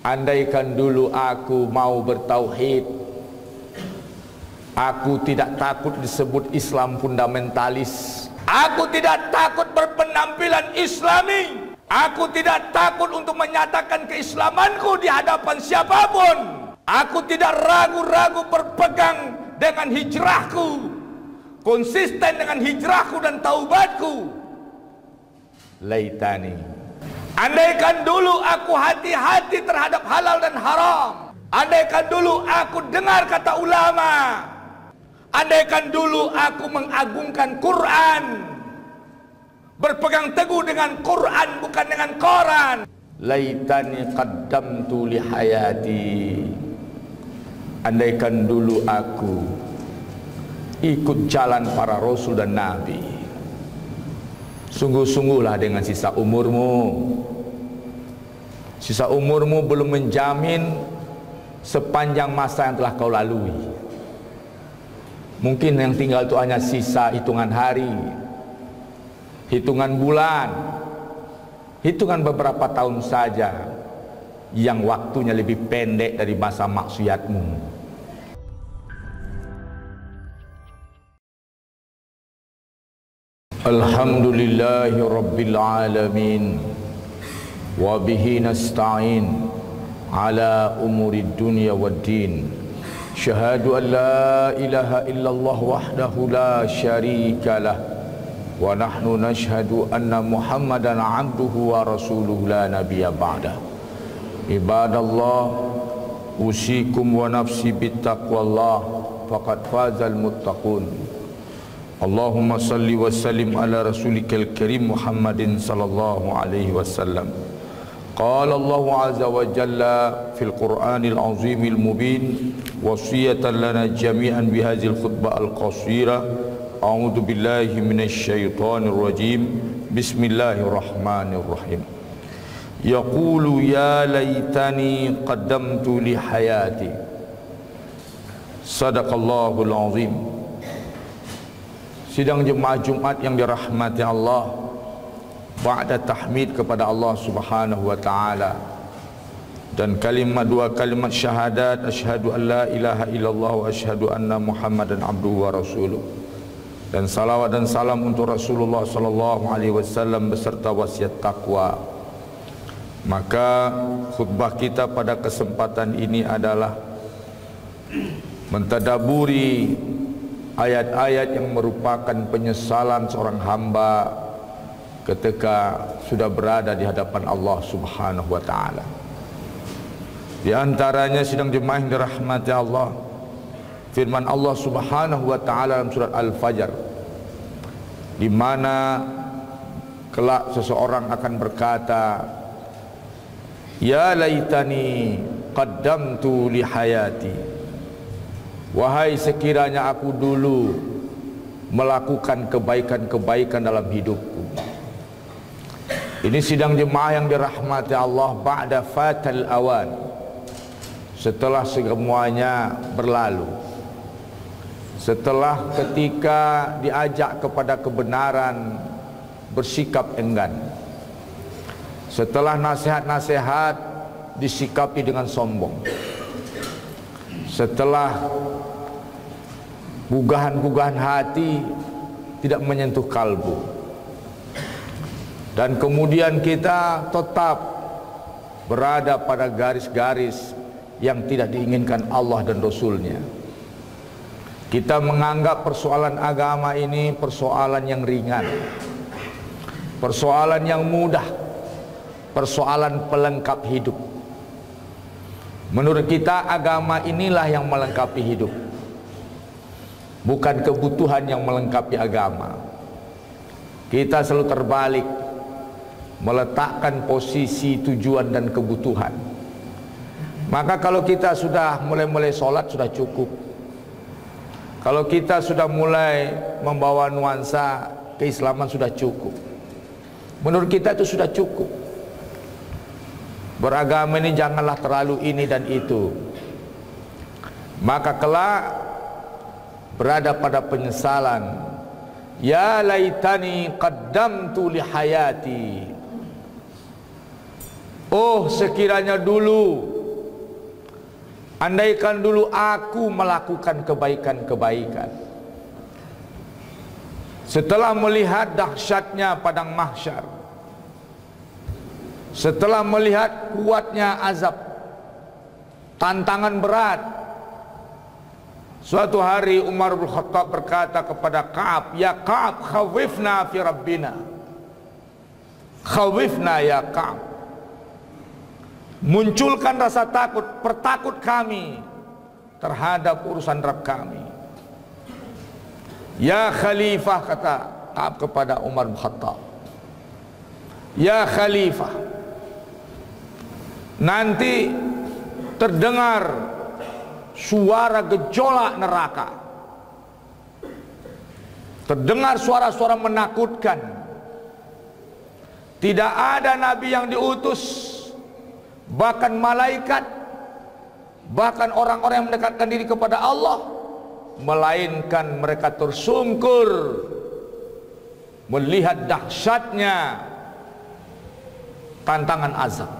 andaikan dulu aku mau bertauhid, aku tidak takut disebut Islam fundamentalis. Aku tidak takut berpenampilan Islami. Aku tidak takut untuk menyatakan keislamanku di hadapan siapapun. Aku tidak ragu-ragu berpegang dengan hijrahku, konsisten dengan hijrahku dan taubatku. Laitani, andaikan dulu aku hati-hati terhadap halal dan haram. Andaikan dulu aku dengar kata ulama. Andaikan dulu aku mengagungkan Quran, berpegang teguh dengan Quran bukan dengan koran. Laitani qaddamtu li hayati, andaikan dulu aku ikut jalan para rasul dan nabi. Sungguh-sungguhlah dengan sisa umurmu. Sisa umurmu belum menjamin sepanjang masa yang telah kau lalui. Mungkin yang tinggal itu hanya sisa hitungan hari, hitungan bulan, hitungan beberapa tahun saja, yang waktunya lebih pendek dari masa maksiatmu. Alhamdulillahi Rabbil Alamin, wa bihi nasta'in ala umuri dunya wad din. Syahadu an la ilaha illallah wahdahu la syarika lah, wa nahnu nashhadu anna Muhammadan abduhu wa rasuluhu la nabiyya ba'dah. Ibadallah, usikum wa nafsi bittaqwallah, faqad fazal muttaqun. Allahumma salli wa sallim ala rasulikal karim Muhammadin sallallahu alaihi wasallam. Qala Allah azza wa jalla fil Qur'anil azimil mubin, wasiyatan lana jami'an bihadzal khutbah al-qasira. A'udzu billahi minasy syaithanir rajim. Bismillahirrahmanirrahim. Yaqulu ya laitani qaddamtu li hayati. Sadaqallahul azim. Sidang jemaah Jumat yang dirahmati Allah, ba'da tahmid kepada Allah Subhanahu wa taala dan dua kalimat syahadat, asyhadu an la ilaha illallah wa asyhadu anna Muhammadan abduhu wa rasuluh, dan salawat dan salam untuk Rasulullah sallallahu alaihi wasallam beserta wasiat takwa. Maka khutbah kita pada kesempatan ini adalah mentadaburi ayat-ayat yang merupakan penyesalan seorang hamba ketika sudah berada di hadapan Allah Subhanahu wa taala. Di antaranya sidang jemaah yang dirahmati Allah, firman Allah Subhanahu wa taala dalam surat Al-Fajr, di mana kelak seseorang akan berkata, ya laitani qaddamtu li hayati. Wahai sekiranya aku dulu melakukan kebaikan-kebaikan dalam hidupku. Ini sidang jemaah yang dirahmati Allah, ba'da fatal awan, setelah semuanya berlalu, setelah ketika diajak kepada kebenaran bersikap enggan, setelah nasihat-nasihat disikapi dengan sombong, setelah gugahan-gugahan hati tidak menyentuh kalbu, dan kemudian kita tetap berada pada garis-garis yang tidak diinginkan Allah dan Rasulnya. Kita menganggap persoalan agama ini persoalan yang ringan, persoalan yang mudah, persoalan pelengkap hidup. Menurut kita agama inilah yang melengkapi hidup, bukan kebutuhan yang melengkapi agama. Kita selalu terbalik, meletakkan posisi tujuan dan kebutuhan. Maka kalau kita sudah mulai sholat sudah cukup. Kalau kita sudah mulai membawa nuansa keislaman sudah cukup. Menurut kita itu sudah cukup. Beragama ini janganlah terlalu ini dan itu. Maka kelak berada pada penyesalan. Ya laitani qaddamtu li hayati. Oh sekiranya dulu andaikan dulu aku melakukan kebaikan-kebaikan. Setelah melihat dahsyatnya padang mahsyar, setelah melihat kuatnya azab, tantangan berat, suatu hari Umar bin Khattab berkata kepada Ka'ab, "Ya Ka'ab, khawifna fi Rabbina." Khawifna ya Ka'ab, munculkan rasa takut, pertakut kami terhadap urusan Rabb kami. Ya Khalifah, kata Ka'ab kepada Umar bin Khattab, ya Khalifah, nanti terdengar suara gejolak neraka, terdengar suara-suara menakutkan. Tidak ada nabi yang diutus, bahkan malaikat, bahkan orang-orang yang mendekatkan diri kepada Allah, melainkan mereka tersungkur melihat dahsyatnya tantangan azab.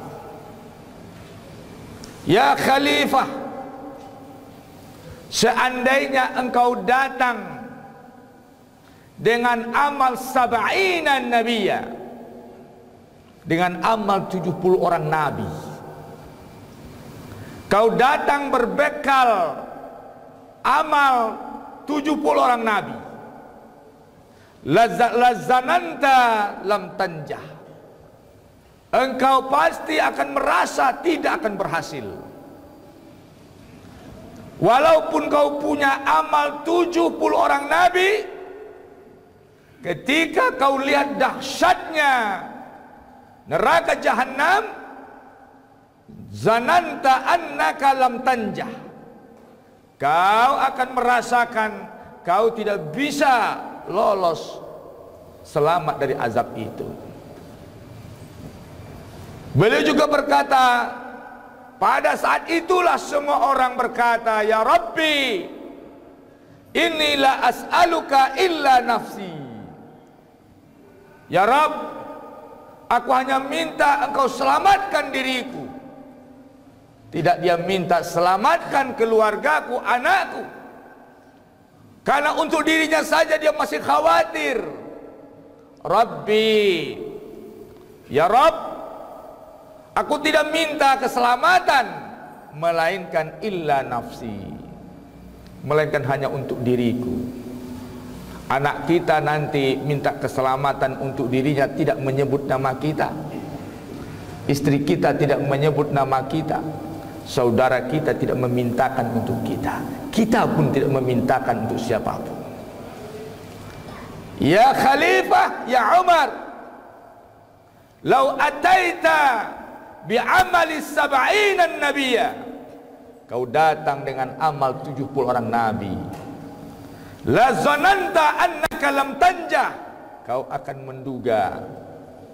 Ya Khalifah, seandainya engkau datang dengan amal sab'ina nabiyya, dengan amal 70 orang nabi, kau datang berbekal amal 70 orang nabi, lazananta lam tanjah, engkau pasti akan merasa tidak akan berhasil. Walaupun kau punya amal 70 orang nabi, ketika kau lihat dahsyatnya neraka jahanam, zananta annaka lam tanjah, kau akan merasakan kau tidak bisa lolos selamat dari azab itu. Beliau juga berkata, pada saat itulah semua orang berkata, ya Rabbi, inni la as'aluka illa nafsi. Ya Rabb, aku hanya minta engkau selamatkan diriku. Tidak dia minta selamatkan keluargaku, anakku. Karena untuk dirinya saja dia masih khawatir. Rabbi, ya Rabb, aku tidak minta keselamatan, melainkan illa nafsi, melainkan hanya untuk diriku. Anak kita nanti minta keselamatan untuk dirinya, tidak menyebut nama kita. Istri kita tidak menyebut nama kita. Saudara kita tidak memintakan untuk kita. Kita pun tidak memintakan untuk siapapun. Ya Khalifah, ya Umar, lau ataita bi'amali sab'ina nabiyya, kau datang dengan amal 70 orang nabi, la zananta annaka lam tanjah, kau akan menduga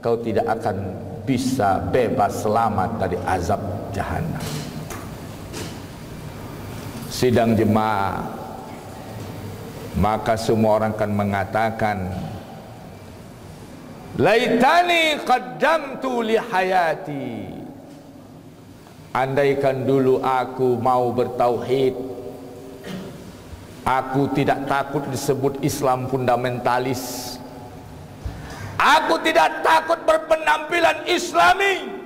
kau tidak akan bisa bebas selamat dari azab jahanam. Sidang jemaah, maka semua orang akan mengatakan, laitani qaddamtu li hayati, andaikan dulu aku mau bertauhid, aku tidak takut disebut Islam fundamentalis, aku tidak takut berpenampilan Islami,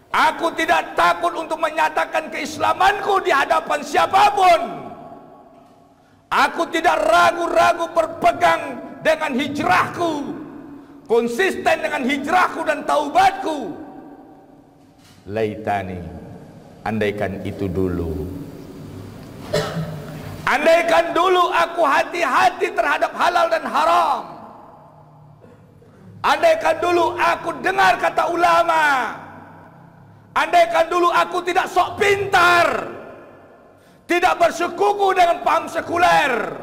aku tidak takut untuk menyatakan keislamanku di hadapan siapapun, aku tidak ragu-ragu berpegang dengan hijrahku, konsisten dengan hijrahku dan taubatku. Laitani, andaikan itu dulu, andaikan dulu aku hati-hati terhadap halal dan haram, andaikan dulu aku dengar kata ulama, andaikan dulu aku tidak sok pintar, tidak bersekuku dengan paham sekuler,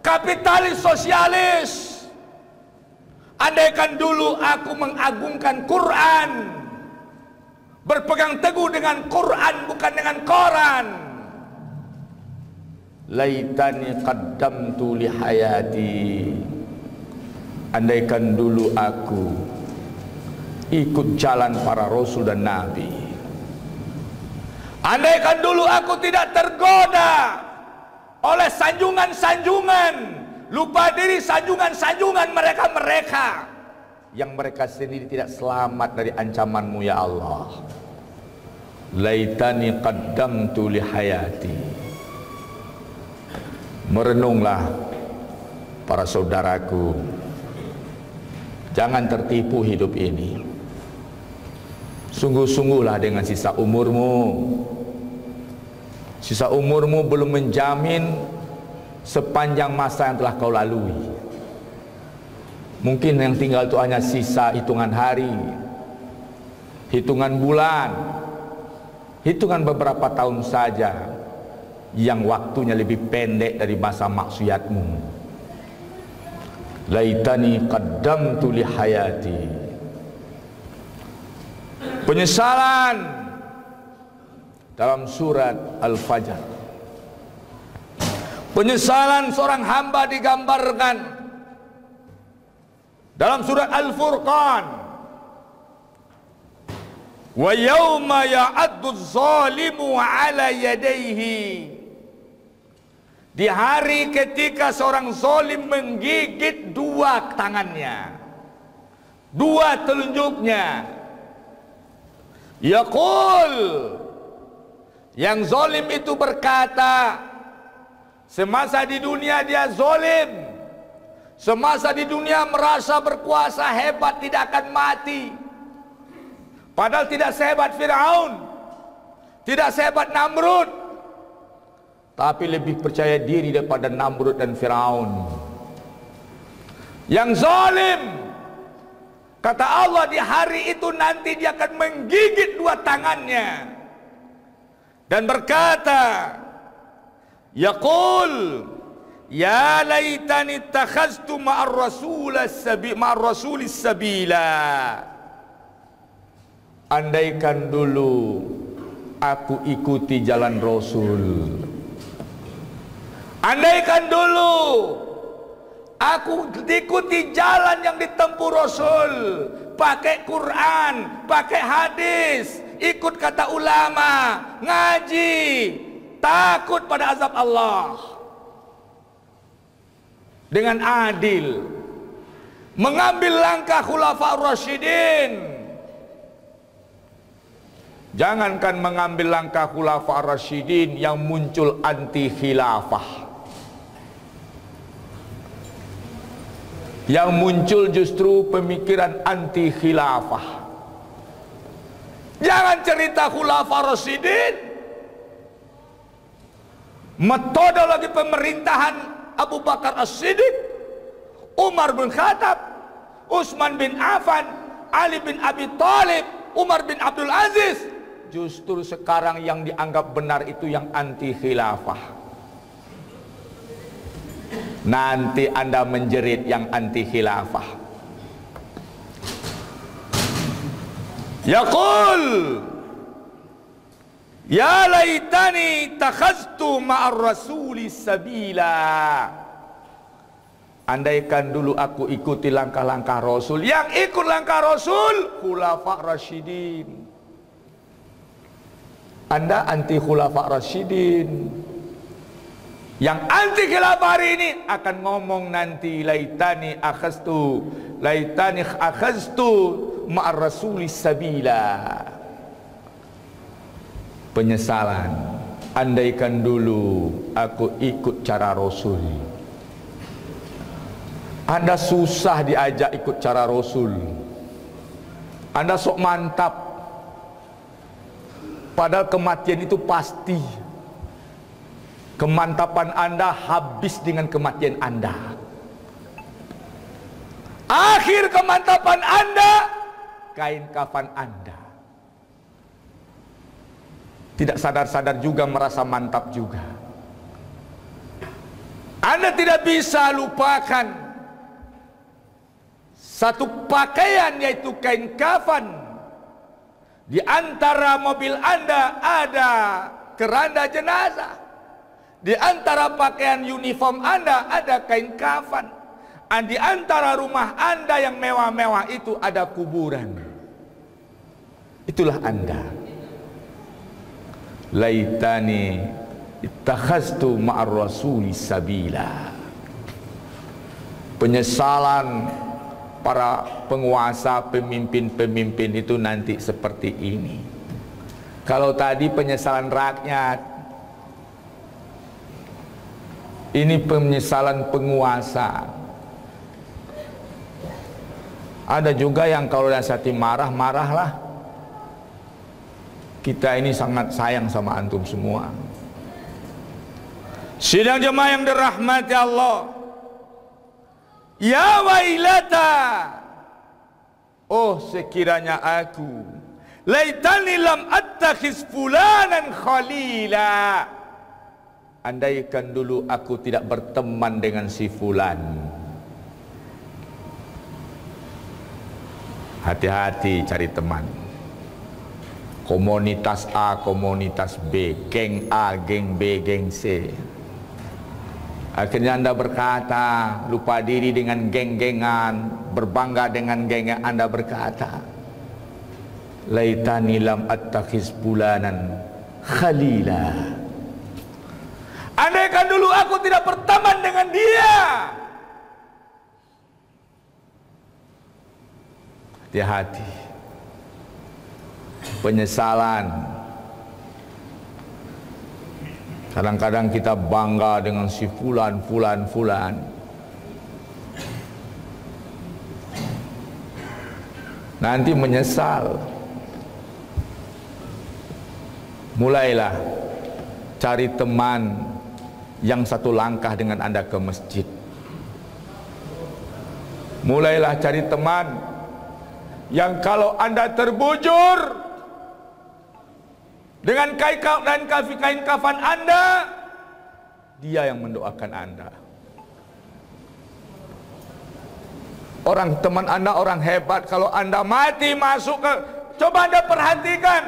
kapitalis, sosialis, andaikan dulu aku mengagungkan Quran, berpegang teguh dengan Quran bukan dengan koran. Laitani qaddamtu li hayati, andaikan dulu aku ikut jalan para rasul dan nabi, Andaikan dulu aku tidak tergoda oleh sanjungan-sanjungan, lupa diri sanjungan-sanjungan mereka-mereka yang mereka sendiri tidak selamat dari ancaman-Mu ya Allah. Laitani qaddamtu li hayati. Merenunglah para saudaraku, jangan tertipu hidup ini. Sungguh-sungguhlah dengan sisa umurmu. Sisa umurmu belum menjamin sepanjang masa yang telah kau lalui. Mungkin yang tinggal itu hanya sisa hitungan hari, hitungan bulan, hitungan beberapa tahun saja, yang waktunya lebih pendek dari masa maksiatmu. Laitani qaddamtu li hayati. Penyesalan dalam surat Al-Fajr. Penyesalan seorang hamba digambarkan dalam surat Al-Furqan. Wa yawma ya'addu adh-dhalimu 'ala yadayhi. Di hari ketika seorang zalim menggigit dua tangannya, dua telunjuknya, yaqul, yang zalim itu berkata, semasa di dunia dia zalim, semasa di dunia merasa berkuasa hebat, tidak akan mati. Padahal tidak sehebat Fir'aun, tidak sehebat Namrud, tapi lebih percaya diri daripada Namrud dan Fir'aun. Yang zalim, kata Allah, di hari itu nanti dia akan menggigit dua tangannya dan berkata, yaqul ya laitani ittakhaztu ma'ar rasulis sabila. Andaikan dulu aku ikuti jalan Rasul. Andaikan dulu aku ikuti jalan yang ditempuh Rasul, pakai Quran, pakai hadis, ikut kata ulama, ngaji, takut pada azab Allah, dengan adil, mengambil langkah khulafaur rasyidin. Jangankan mengambil langkah khulafaur rasyidin yang muncul anti khilafah, yang muncul justru pemikiran anti khilafah. Jangan cerita khulafaur rasyidin, metodologi pemerintahan Abu Bakar As-Siddiq, Umar bin Khattab, Utsman bin Affan, Ali bin Abi Thalib, Umar bin Abdul Aziz. Justru sekarang yang dianggap benar itu yang anti khilafah. Nanti Anda menjerit yang anti khilafah. Yaqul ya laitani takhaztu ma'ar rasuli sabila. Andaikan dulu aku ikuti langkah-langkah Rasul. Yang ikut langkah Rasul khulafa rasyidin. Anda anti khulafa rasyidin. Yang anti khilafah hari ini akan ngomong nanti laitani akhaztu ma'ar rasuli sabila. Penyesalan, andaikan dulu aku ikut cara Rasul. Anda susah diajak ikut cara Rasul, Anda sok mantap, padahal kematian itu pasti. Kemantapan Anda habis dengan kematian Anda. Akhir kemantapan Anda kain kafan Anda. Tidak sadar-sadar juga merasa mantap juga. Anda tidak bisa lupakan satu pakaian, yaitu kain kafan. Di antara mobil Anda ada keranda jenazah. Di antara pakaian uniform Anda ada kain kafan. Di antara rumah Anda yang mewah-mewah itu ada kuburan. Itulah Anda. laitani ittakhaztu ma'ar rasuli sabila. Penyesalan para penguasa, pemimpin-pemimpin itu nanti seperti ini. Kalau tadi penyesalan rakyat, ini penyesalan penguasa. Ada juga yang kalau nasihati marah, marahlah. Kita ini sangat sayang sama antum semua. Sidang jemaah yang dirahmati Allah. Ya wailata, oh sekiranya aku, laitani lam attakhiz fulanan khalila, andaikan dulu aku tidak berteman dengan si fulan. Hati-hati cari teman. Komunitas A, komunitas B, geng A, geng B, geng C. Akhirnya Anda berkata, lupa diri dengan geng-gengan, berbangga dengan geng yang Anda berkata, laitani lam attakhiz fulanan khalila. Andaikan dulu aku tidak berteman dengan dia. Hati-hati. Penyesalan. Kadang-kadang kita bangga dengan si fulan. Nanti menyesal. Mulailah cari teman yang satu langkah dengan Anda ke masjid. Mulailah cari teman yang kalau Anda terbujur dengan kain kafan Anda, dia yang mendoakan Anda. Orang teman Anda orang hebat. Kalau Anda mati masuk ke, coba Anda perhatikan,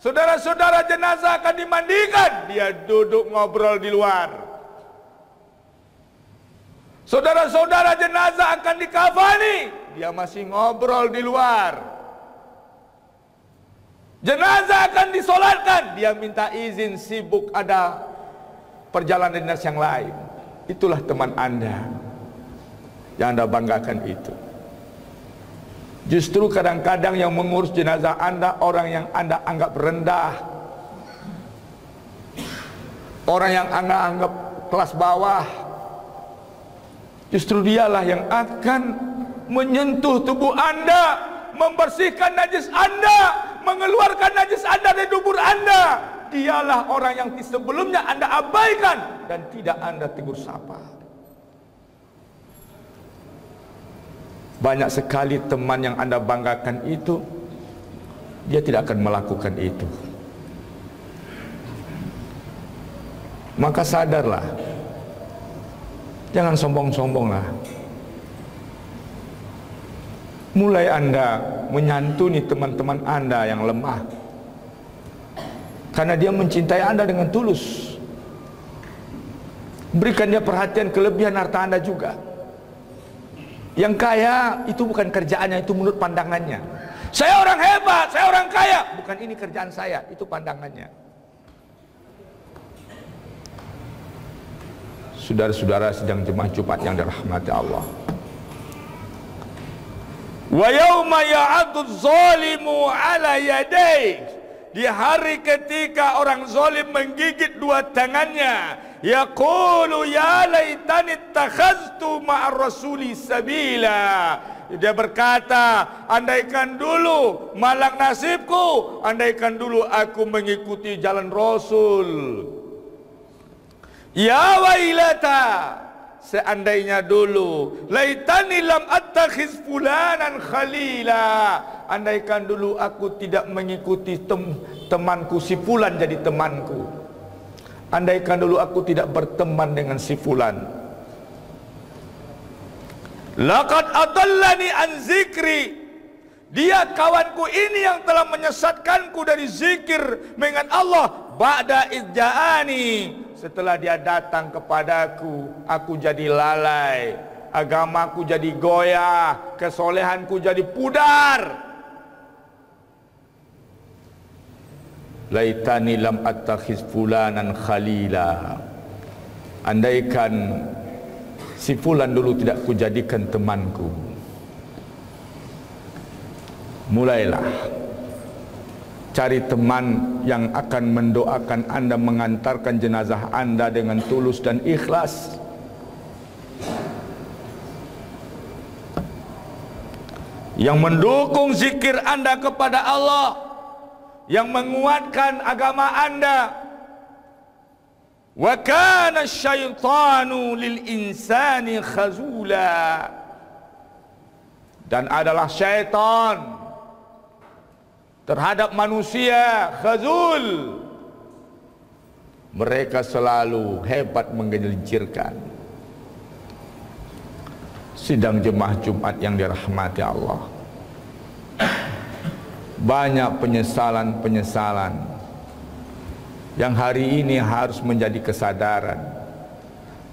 saudara-saudara jenazah akan dimandikan, dia duduk ngobrol di luar. Saudara-saudara jenazah akan dikafani, dia masih ngobrol di luar. Jenazah akan disolatkan, dia minta izin, sibuk ada perjalanan dinas yang lain. Itulah teman Anda yang Anda banggakan itu. Justru kadang-kadang yang mengurus jenazah Anda orang yang Anda anggap rendah, orang yang Anda anggap kelas bawah, justru dialah yang akan menyentuh tubuh Anda, membersihkan najis Anda, mengeluarkan najis Anda dari dubur Anda. Dialah orang yang sebelumnya Anda abaikan dan tidak Anda tegur sapa. Banyak sekali teman yang Anda banggakan itu, dia tidak akan melakukan itu. Maka sadarlah, jangan sombong-sombonglah. Mulai Anda menyantuni teman-teman Anda yang lemah, karena dia mencintai Anda dengan tulus. Berikan dia perhatian, kelebihan harta Anda juga. Yang kaya itu bukan kerjaannya, itu menurut pandangannya. Saya orang hebat, saya orang kaya. Bukan ini kerjaan saya, itu pandangannya. Saudara-saudara sidang jemaah Jumat yang dirahmati Allah. Wa yauma ya'addu zalimu ala yadayhi, di hari ketika orang zalim menggigit dua tangannya, yaqulu ya laitani ittakhaztu ma'ar rasuli sabila. Dia berkata, andaikan dulu malang nasibku, andaikan dulu aku mengikuti jalan Rasul. Ya wailata, seandainya dulu, laitani lam attakhiz fulanan khalila, andaikan dulu aku tidak mengikuti temanku si fulan jadi temanku, andaikan dulu aku tidak berteman dengan si fulan. Laqad adallani an zikri, dia kawanku ini yang telah menyesatkanku dari zikir mengingat Allah. Ba'da idza'ani, setelah dia datang kepadaku, aku jadi lalai, agamaku jadi goyah, kesolehanku jadi pudar. laitani lam attakhiz fulanan khalila. Andaikan si fulan dulu tidak kujadikan temanku. Mulailah cari teman yang akan mendoakan Anda, mengantarkan jenazah Anda dengan tulus dan ikhlas. Yang mendukung zikir Anda kepada Allah, yang menguatkan agama Anda. Wa kana syaitanu lil insani khazula. Dan adalah syaitan terhadap manusia khazul. Mereka selalu hebat menggelincirkan. Sidang jemaah Jumat yang dirahmati Allah, banyak penyesalan-penyesalan yang hari ini harus menjadi kesadaran,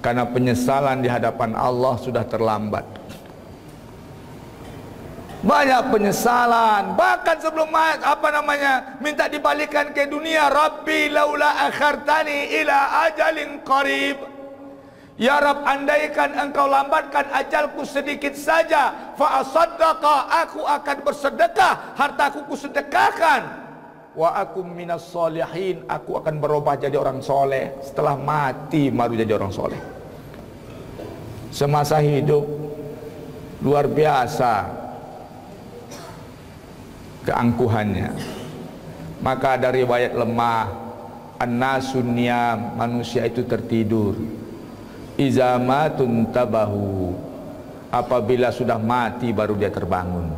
karena penyesalan di hadapan Allah sudah terlambat. Banyak penyesalan, bahkan sebelum minta dibalikan ke dunia. Rabbi laula akhartani ila ajalin qarib. Ya Rabb, andaikan engkau lambatkan ajalku sedikit saja, fa asaddaqa, aku akan bersedekah, hartaku kusedekahkan. Wa akum minas solihin, aku akan berubah jadi orang soleh. Setelah mati baru jadi orang soleh. Semasa hidup luar biasa keangkuhannya. Maka ada riwayat lemah, an-nasun niyam, manusia itu tertidur. Iza matun tabahu, apabila sudah mati baru dia terbangun.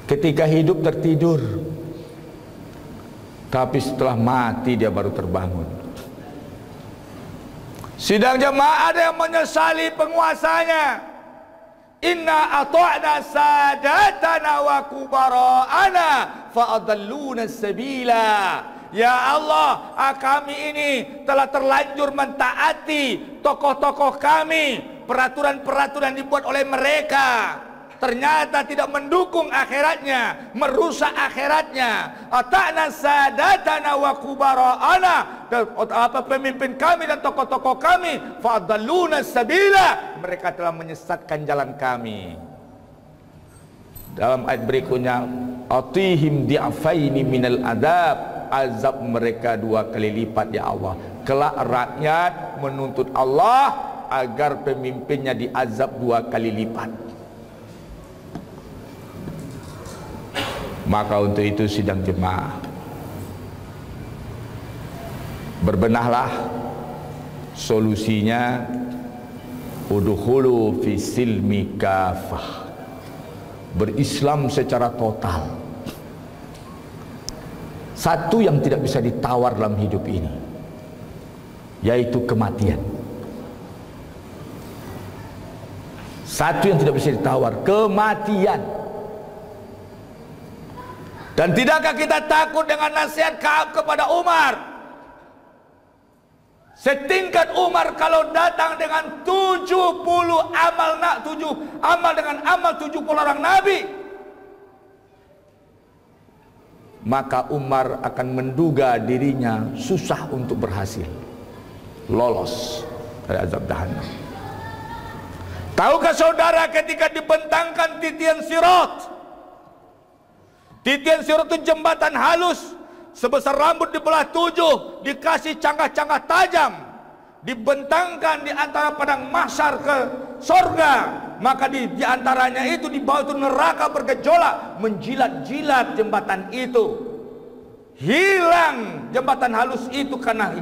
Ketika hidup tertidur, tapi setelah mati dia baru terbangun. Sidang jemaah, ada yang menyesali penguasanya. Inna ata'na sadatana wa kubara'ana fa'adalluna sabila. Ya Allah, kami ini telah terlanjur mentaati tokoh-tokoh kami, peraturan-peraturan dibuat oleh mereka, ternyata tidak mendukung akhiratnya, merusak akhiratnya. Ata'na sadatana wa kubara'ana, pemimpin kami dan tokoh-tokoh kami, fa'adalluna sabila, mereka telah menyesatkan jalan kami. Dalam ayat berikutnya, atihim di'afaini minal adab, azab mereka 2 kali lipat ya Allah. Kelak rakyat menuntut Allah agar pemimpinnya diazab 2 kali lipat. Maka untuk itu sidang jemaah, berbenahlah. Solusinya udkhulu fi silmi kafah, berislam secara total. Satu yang tidak bisa ditawar dalam hidup ini, yaitu kematian. Satu yang tidak bisa ditawar, kematian. Dan tidakkah kita takut dengan nasihat Ka'ab kepada Umar? Setingkat Umar kalau datang dengan 70 amal dengan amal 70 orang Nabi, maka Umar akan menduga dirinya susah untuk berhasil lolos dari azab jahannam. Tahukah saudara, ketika dibentangkan titian sirat, titian sirat itu jembatan halus sebesar rambut dibelah 7, dikasih cangkah-cangkah tajam, dibentangkan di antara padang mahsyar ke surga. Maka di antaranya itu, di bawah itu neraka bergejolak, menjilat-jilat jembatan itu. Hilang jembatan halus itu karena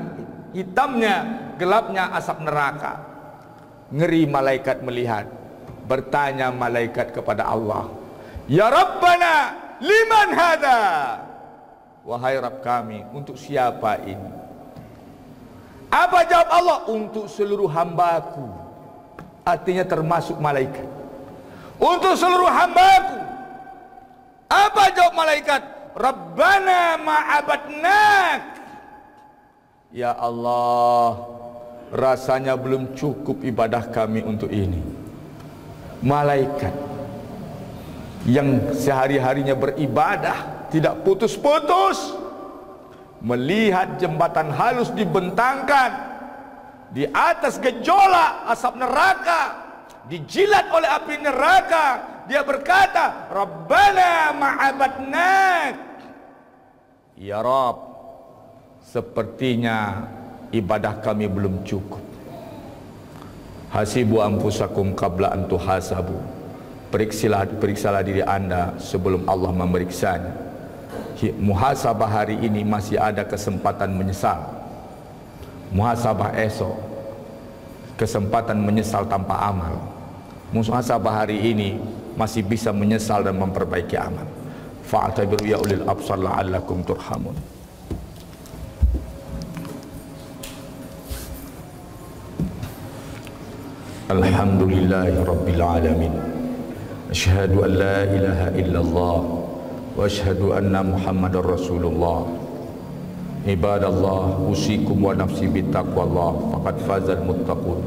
hitamnya, gelapnya asap neraka. Ngeri malaikat melihat. Bertanya malaikat kepada Allah, ya Rabbana liman hadha, wahai Rabb kami, untuk siapa ini? Apa jawab Allah? Untuk seluruh hambaku. Artinya termasuk malaikat. Untuk seluruh hambaku. Apa jawab malaikat? Rabbana ma'abadnak. Ya Allah, rasanya belum cukup ibadah kami untuk ini. Malaikat yang sehari-harinya beribadah tidak putus-putus, melihat jembatan halus dibentangkan di atas gejolak asap neraka, dijilat oleh api neraka, dia berkata, Rabbana ma'abadnak, ya Rabb, sepertinya ibadah kami belum cukup. Hasibu anfusakum qabla an tuhasabu, periksalah diri anda sebelum Allah memeriksanya. Muhasabah hari ini masih ada kesempatan menyesal. Muhasabah esok kesempatan menyesal tanpa amal. Muhasabah hari ini masih bisa menyesal dan memperbaiki amal. Fa'tabiru ya ulil absar la'allakum turhamun. Alhamdulillahi rabbil alamin. Asyhadu an la ilaha illallah wa asyhadu anna Muhammadar Rasulullah. Ibadallah, usikum wa nafsi bittaqwallah, faqad fazal muttaqun.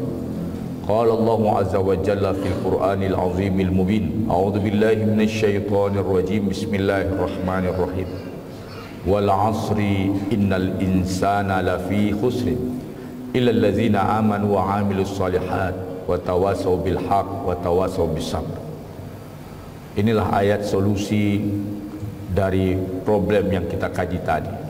Qala Allahu azza wa jalla fil Qur'anil azimil mubin. A'udzu billahi minasy syaithanir rajim. Bismillahirrahmanirrahim. Wal 'asri innal insana lafi khusrin illa allazina amanu wa 'amilus shalihat wa tawasaw bil haq wa tawasaw bis sabr. Inilah ayat solusi dari problem yang kita kaji tadi.